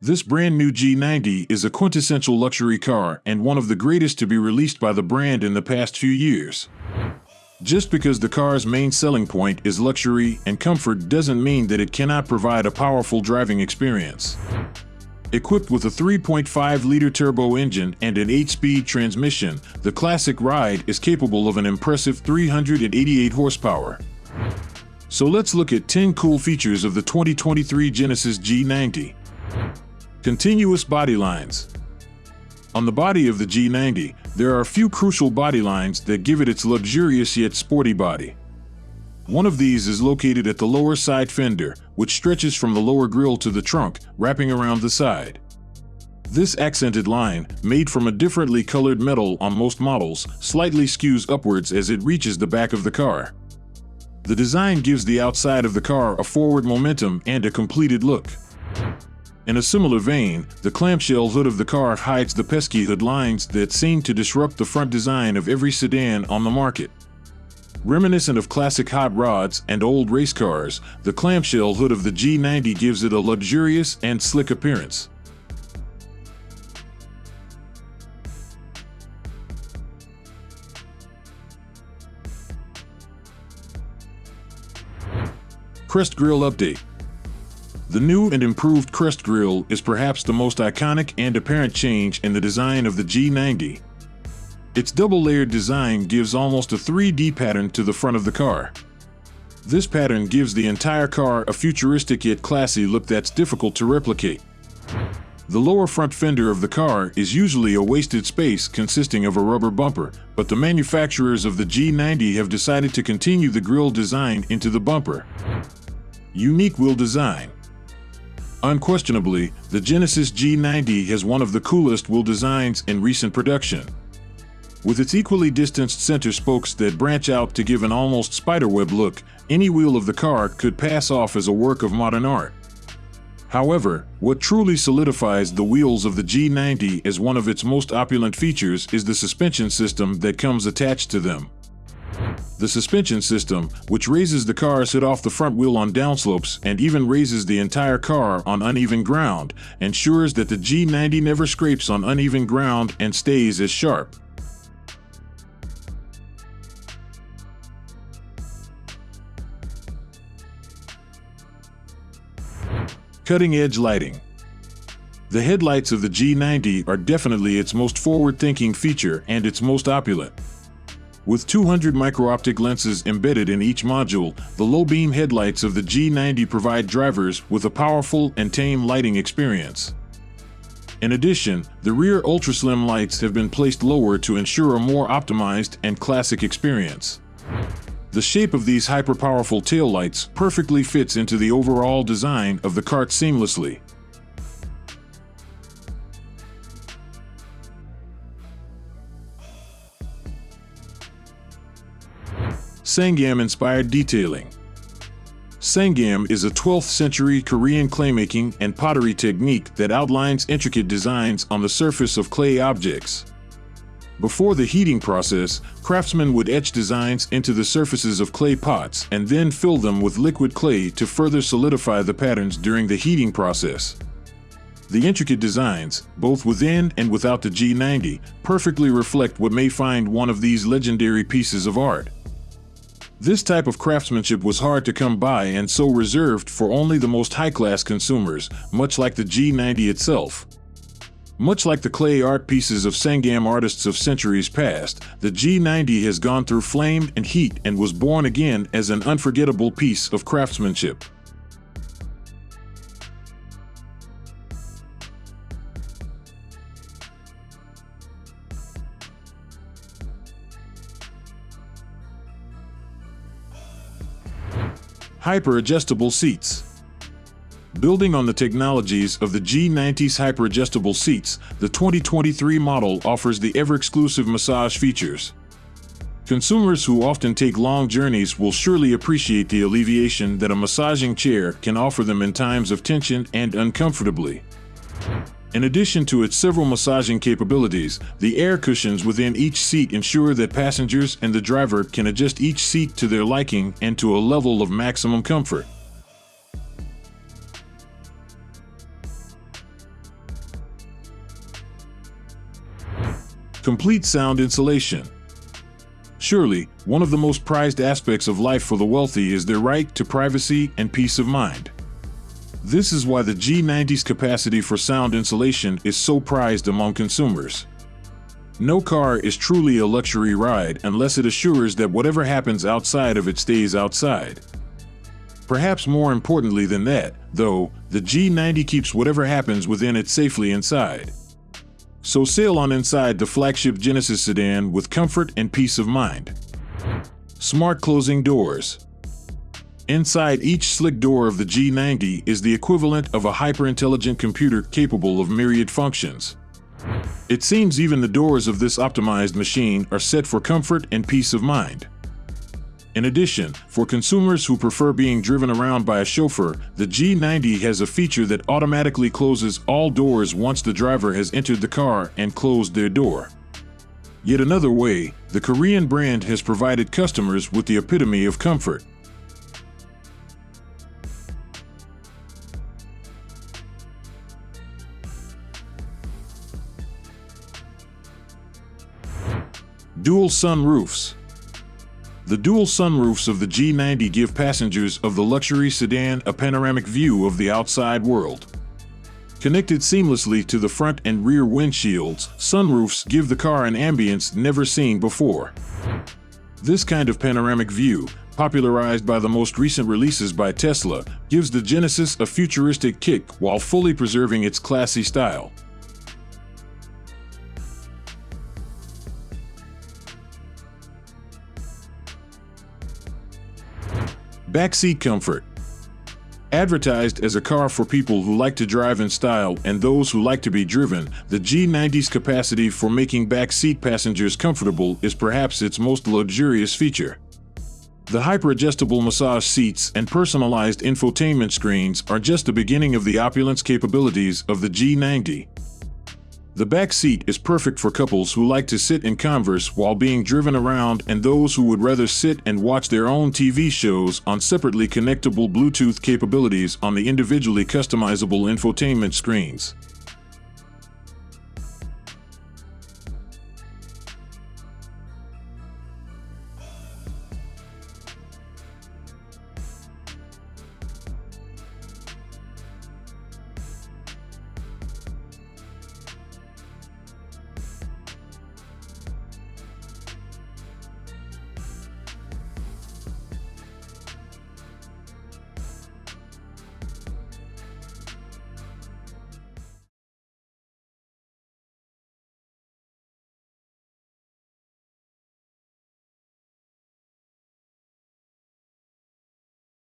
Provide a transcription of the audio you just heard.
This brand new G90 is a quintessential luxury car and one of the greatest to be released by the brand in the past few years. Just because the car's main selling point is luxury and comfort doesn't mean that it cannot provide a powerful driving experience. Equipped with a 3.5-liter turbo engine and an 8-speed transmission, the classic ride is capable of an impressive 388 horsepower. So let's look at 10 cool features of the 2023 Genesis G90. Continuous body lines. On the body of the G90, there are a few crucial body lines that give it its luxurious yet sporty body. One of these is located at the lower side fender, which stretches from the lower grille to the trunk, wrapping around the side. This accented line, made from a differently colored metal on most models, slightly skews upwards as it reaches the back of the car. The design gives the outside of the car a forward momentum and a completed look. In a similar vein, the clamshell hood of the car hides the pesky hood lines that seem to disrupt the front design of every sedan on the market. Reminiscent of classic hot rods and old race cars, the clamshell hood of the G90 gives it a luxurious and slick appearance. Crest grille update. The new and improved Crest grille is perhaps the most iconic and apparent change in the design of the G90. Its double-layered design gives almost a 3D pattern to the front of the car. This pattern gives the entire car a futuristic yet classy look that's difficult to replicate. The lower front fender of the car is usually a wasted space consisting of a rubber bumper, but the manufacturers of the G90 have decided to continue the grille design into the bumper. Unique wheel design. Unquestionably, the Genesis G90 has one of the coolest wheel designs in recent production. With its equally distanced center spokes that branch out to give an almost spiderweb look, any wheel of the car could pass off as a work of modern art. However, what truly solidifies the wheels of the G90 as one of its most opulent features is the suspension system that comes attached to them. The suspension system, which raises the car's head off the front wheel on downslopes and even raises the entire car on uneven ground, ensures that the G90 never scrapes on uneven ground and stays as sharp. Cutting-edge lighting. The headlights of the G90 are definitely its most forward-thinking feature and its most opulent. With 200 micro-optic lenses embedded in each module, the low-beam headlights of the G90 provide drivers with a powerful and tame lighting experience. In addition, the rear ultra-slim lights have been placed lower to ensure a more optimized and classic experience. The shape of these hyper-powerful taillights perfectly fits into the overall design of the cart seamlessly. Sangam-inspired detailing. Sangam is a 12th century Korean claymaking and pottery technique that outlines intricate designs on the surface of clay objects. Before the heating process, craftsmen would etch designs into the surfaces of clay pots and then fill them with liquid clay to further solidify the patterns during the heating process. The intricate designs, both within and without the G90, perfectly reflect what may find one of these legendary pieces of art. This type of craftsmanship was hard to come by and so reserved for only the most high-class consumers, much like the G90 itself. Much like the clay art pieces of Sangam artists of centuries past, the G90 has gone through flame and heat and was born again as an unforgettable piece of craftsmanship. Hyper-adjustable seats. Building on the technologies of the G90's hyper-adjustable seats, the 2023 model offers the ever-exclusive massage features. Consumers who often take long journeys will surely appreciate the alleviation that a massaging chair can offer them in times of tension and uncomfortably. In addition to its several massaging capabilities, the air cushions within each seat ensure that passengers and the driver can adjust each seat to their liking and to a level of maximum comfort. Complete sound insulation. Surely, one of the most prized aspects of life for the wealthy is their right to privacy and peace of mind. This is why the G90's capacity for sound insulation is so prized among consumers. No car is truly a luxury ride unless it assures that whatever happens outside of it stays outside. Perhaps more importantly than that, though, the G90 keeps whatever happens within it safely inside. So sail on inside the flagship Genesis sedan with comfort and peace of mind. Smart closing doors. Inside each slick door of the G90 is the equivalent of a hyper-intelligent computer capable of myriad functions. It seems even the doors of this optimized machine are set for comfort and peace of mind. In addition, for consumers who prefer being driven around by a chauffeur, the G90 has a feature that automatically closes all doors once the driver has entered the car and closed their door. Yet another way, the Korean brand has provided customers with the epitome of comfort. Dual sunroofs. The dual sunroofs of the G90 give passengers of the luxury sedan a panoramic view of the outside world. Connected seamlessly to the front and rear windshields, sunroofs give the car an ambience never seen before. This kind of panoramic view, popularized by the most recent releases by Tesla, gives the Genesis a futuristic kick while fully preserving its classy style. Backseat comfort. Advertised as a car for people who like to drive in style and those who like to be driven, the G90's capacity for making backseat passengers comfortable is perhaps its most luxurious feature. The hyper-adjustable massage seats and personalized infotainment screens are just the beginning of the opulence capabilities of the G90. The back seat is perfect for couples who like to sit and converse while being driven around and those who would rather sit and watch their own TV shows on separately connectable Bluetooth capabilities on the individually customizable infotainment screens.